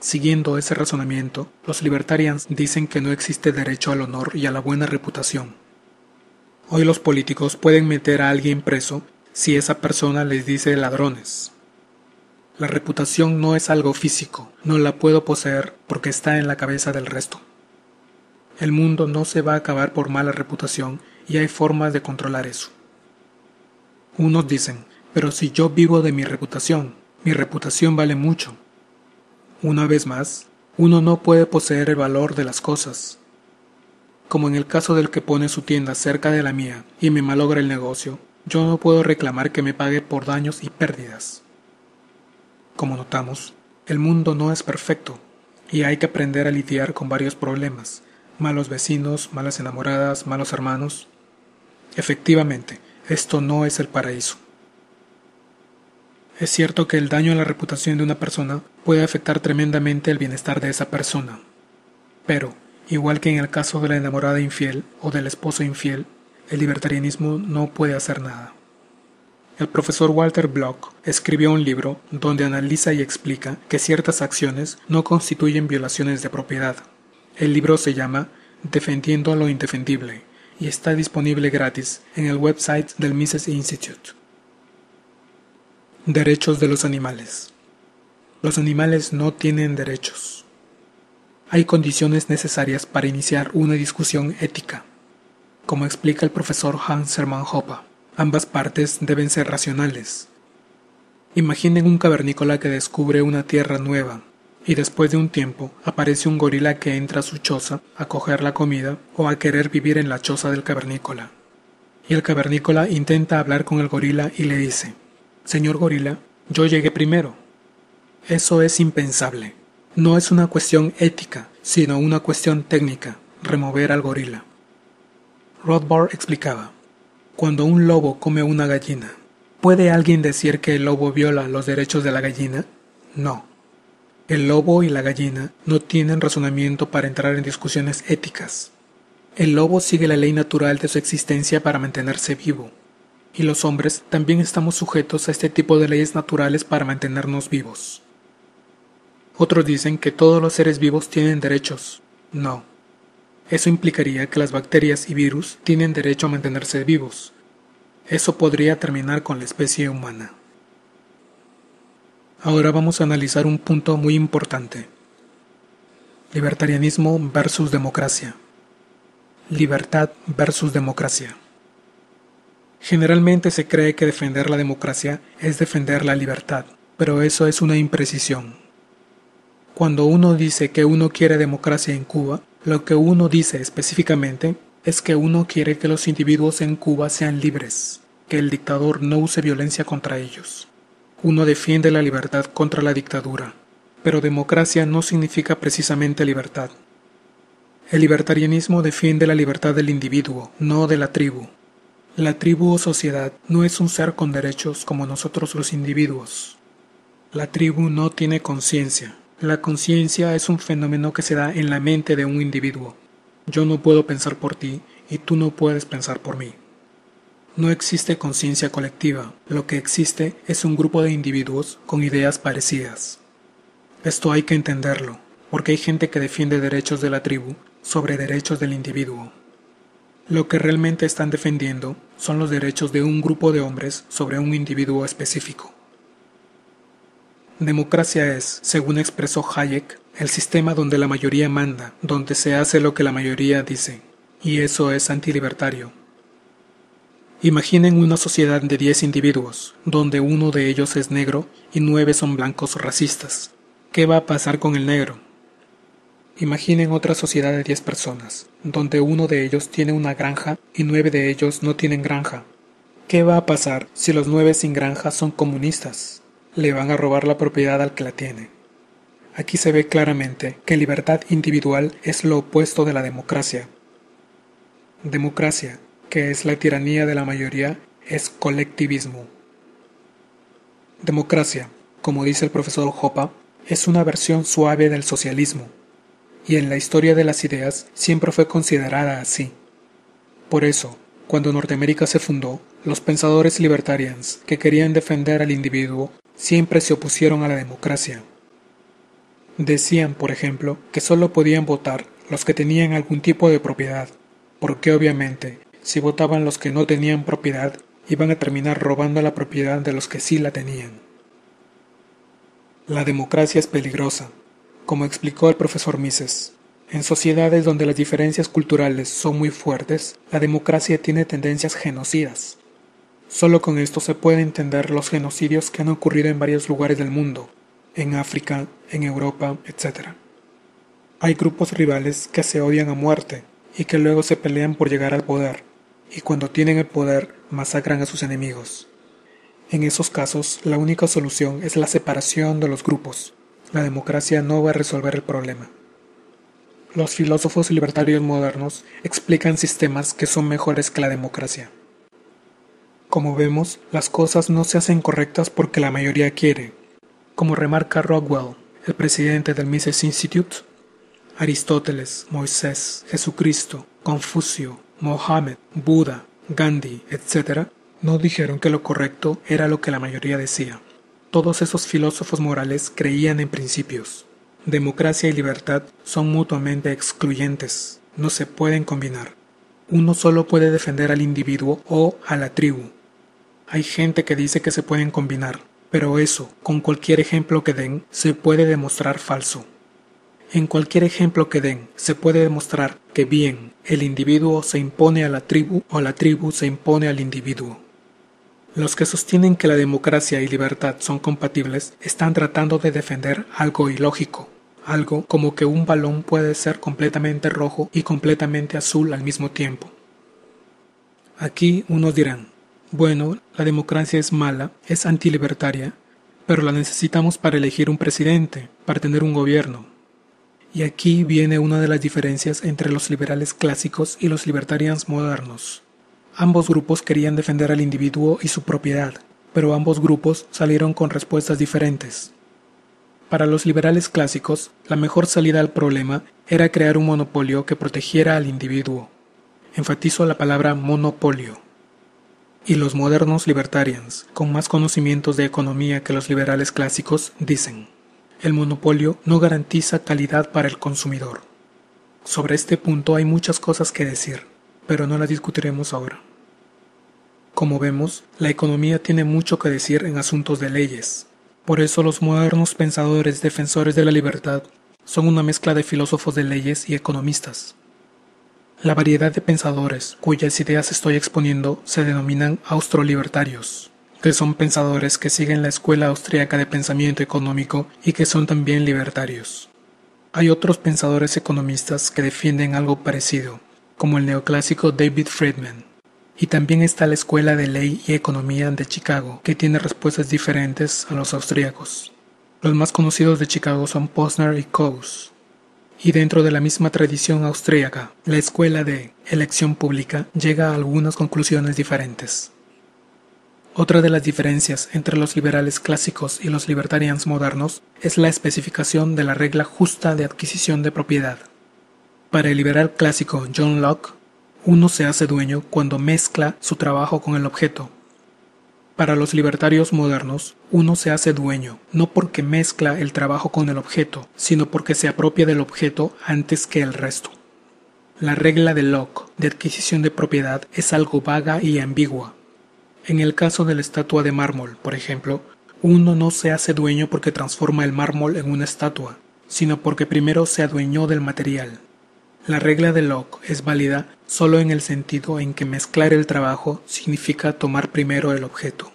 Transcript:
Siguiendo ese razonamiento, los libertarians dicen que no existe derecho al honor y a la buena reputación. Hoy los políticos pueden meter a alguien preso si esa persona les dice ladrones. La reputación no es algo físico, no la puedo poseer porque está en la cabeza del resto. El mundo no se va a acabar por mala reputación y hay formas de controlar eso. Unos dicen, pero si yo vivo de mi reputación vale mucho. Una vez más, uno no puede poseer el valor de las cosas. Como en el caso del que pone su tienda cerca de la mía y me malogra el negocio, yo no puedo reclamar que me pague por daños y pérdidas. Como notamos, el mundo no es perfecto y hay que aprender a lidiar con varios problemas, malos vecinos, malas enamoradas, malos hermanos. Efectivamente, esto no es el paraíso. Es cierto que el daño a la reputación de una persona puede afectar tremendamente el bienestar de esa persona. Pero, igual que en el caso de la enamorada infiel o del esposo infiel, el libertarianismo no puede hacer nada. El profesor Walter Block escribió un libro donde analiza y explica que ciertas acciones no constituyen violaciones de propiedad. El libro se llama Defendiendo lo indefendible y está disponible gratis en el website del Mises Institute. Derechos de los animales. Los animales no tienen derechos. Hay condiciones necesarias para iniciar una discusión ética. Como explica el profesor Hans Hermann Hoppe, ambas partes deben ser racionales. Imaginen un cavernícola que descubre una tierra nueva y después de un tiempo aparece un gorila que entra a su choza a coger la comida o a querer vivir en la choza del cavernícola. Y el cavernícola intenta hablar con el gorila y le dice: «Señor gorila, yo llegué primero». Eso es impensable. No es una cuestión ética, sino una cuestión técnica, remover al gorila. Rothbard explicaba: cuando un lobo come una gallina, ¿puede alguien decir que el lobo viola los derechos de la gallina? No. El lobo y la gallina no tienen razonamiento para entrar en discusiones éticas. El lobo sigue la ley natural de su existencia para mantenerse vivo. Y los hombres también estamos sujetos a este tipo de leyes naturales para mantenernos vivos. Otros dicen que todos los seres vivos tienen derechos. No. Eso implicaría que las bacterias y virus tienen derecho a mantenerse vivos. Eso podría terminar con la especie humana. Ahora vamos a analizar un punto muy importante. Libertarianismo versus democracia. Libertad versus democracia. Generalmente se cree que defender la democracia es defender la libertad, pero eso es una imprecisión. Cuando uno dice que uno quiere democracia en Cuba, lo que uno dice específicamente es que uno quiere que los individuos en Cuba sean libres, que el dictador no use violencia contra ellos. Uno defiende la libertad contra la dictadura, pero democracia no significa precisamente libertad. El libertarianismo defiende la libertad del individuo, no de la tribu. La tribu o sociedad no es un ser con derechos como nosotros los individuos. La tribu no tiene conciencia. La conciencia es un fenómeno que se da en la mente de un individuo. Yo no puedo pensar por ti y tú no puedes pensar por mí. No existe conciencia colectiva. Lo que existe es un grupo de individuos con ideas parecidas. Esto hay que entenderlo, porque hay gente que defiende derechos de la tribu sobre derechos del individuo. Lo que realmente están defendiendo son los derechos de un grupo de hombres sobre un individuo específico. Democracia es, según expresó Hayek, el sistema donde la mayoría manda, donde se hace lo que la mayoría dice, y eso es antilibertario. Imaginen una sociedad de 10 individuos, donde uno de ellos es negro y 9 son blancos racistas. ¿Qué va a pasar con el negro? Imaginen otra sociedad de 10 personas, donde uno de ellos tiene una granja y 9 de ellos no tienen granja. ¿Qué va a pasar si los 9 sin granja son comunistas? Le van a robar la propiedad al que la tiene. Aquí se ve claramente que libertad individual es lo opuesto de la democracia. Democracia, que es la tiranía de la mayoría, es colectivismo. Democracia, como dice el profesor Hoppe, es una versión suave del socialismo. Y en la historia de las ideas siempre fue considerada así. Por eso, cuando Norteamérica se fundó, los pensadores libertarians que querían defender al individuo siempre se opusieron a la democracia. Decían, por ejemplo, que solo podían votar los que tenían algún tipo de propiedad, porque obviamente, si votaban los que no tenían propiedad, iban a terminar robando la propiedad de los que sí la tenían. La democracia es peligrosa, como explicó el profesor Mises. En sociedades donde las diferencias culturales son muy fuertes, la democracia tiene tendencias genocidas. Solo con esto se puede entender los genocidios que han ocurrido en varios lugares del mundo, en África, en Europa, etc. Hay grupos rivales que se odian a muerte y que luego se pelean por llegar al poder, y cuando tienen el poder masacran a sus enemigos. En esos casos, la única solución es la separación de los grupos. La democracia no va a resolver el problema. Los filósofos libertarios modernos explican sistemas que son mejores que la democracia. Como vemos, las cosas no se hacen correctas porque la mayoría quiere. Como remarca Rockwell, el presidente del Mises Institute, Aristóteles, Moisés, Jesucristo, Confucio, Mohammed, Buda, Gandhi, etc., no dijeron que lo correcto era lo que la mayoría decía. Todos esos filósofos morales creían en principios. Democracia y libertad son mutuamente excluyentes, no se pueden combinar. Uno solo puede defender al individuo o a la tribu. Hay gente que dice que se pueden combinar, pero eso, con cualquier ejemplo que den, se puede demostrar falso. En cualquier ejemplo que den, se puede demostrar que bien, el individuo se impone a la tribu o la tribu se impone al individuo. Los que sostienen que la democracia y libertad son compatibles están tratando de defender algo ilógico, algo como que un balón puede ser completamente rojo y completamente azul al mismo tiempo. Aquí unos dirán, bueno, la democracia es mala, es antilibertaria, pero la necesitamos para elegir un presidente, para tener un gobierno. Y aquí viene una de las diferencias entre los liberales clásicos y los libertarians modernos. Ambos grupos querían defender al individuo y su propiedad, pero ambos grupos salieron con respuestas diferentes. Para los liberales clásicos, la mejor salida al problema era crear un monopolio que protegiera al individuo. Enfatizo la palabra monopolio. Y los modernos libertarians, con más conocimientos de economía que los liberales clásicos, dicen: el monopolio no garantiza calidad para el consumidor. Sobre este punto hay muchas cosas que decir, pero no las discutiremos ahora. Como vemos, la economía tiene mucho que decir en asuntos de leyes. Por eso los modernos pensadores defensores de la libertad son una mezcla de filósofos de leyes y economistas. La variedad de pensadores cuyas ideas estoy exponiendo se denominan austrolibertarios, que son pensadores que siguen la escuela austríaca de pensamiento económico y que son también libertarios. Hay otros pensadores economistas que defienden algo parecido, como el neoclásico David Friedman. Y también está la Escuela de Ley y Economía de Chicago, que tiene respuestas diferentes a los austríacos. Los más conocidos de Chicago son Posner y Coase. Y dentro de la misma tradición austríaca, la Escuela de Elección Pública llega a algunas conclusiones diferentes. Otra de las diferencias entre los liberales clásicos y los libertarians modernos es la especificación de la regla justa de adquisición de propiedad. Para el liberal clásico John Locke, uno se hace dueño cuando mezcla su trabajo con el objeto. Para los libertarios modernos, uno se hace dueño no porque mezcla el trabajo con el objeto, sino porque se apropia del objeto antes que el resto. La regla de Locke de adquisición de propiedad es algo vaga y ambigua. En el caso de la estatua de mármol, por ejemplo, uno no se hace dueño porque transforma el mármol en una estatua, sino porque primero se adueñó del material. La regla de Locke es válida solo en el sentido en que mezclar el trabajo significa tomar primero el objeto.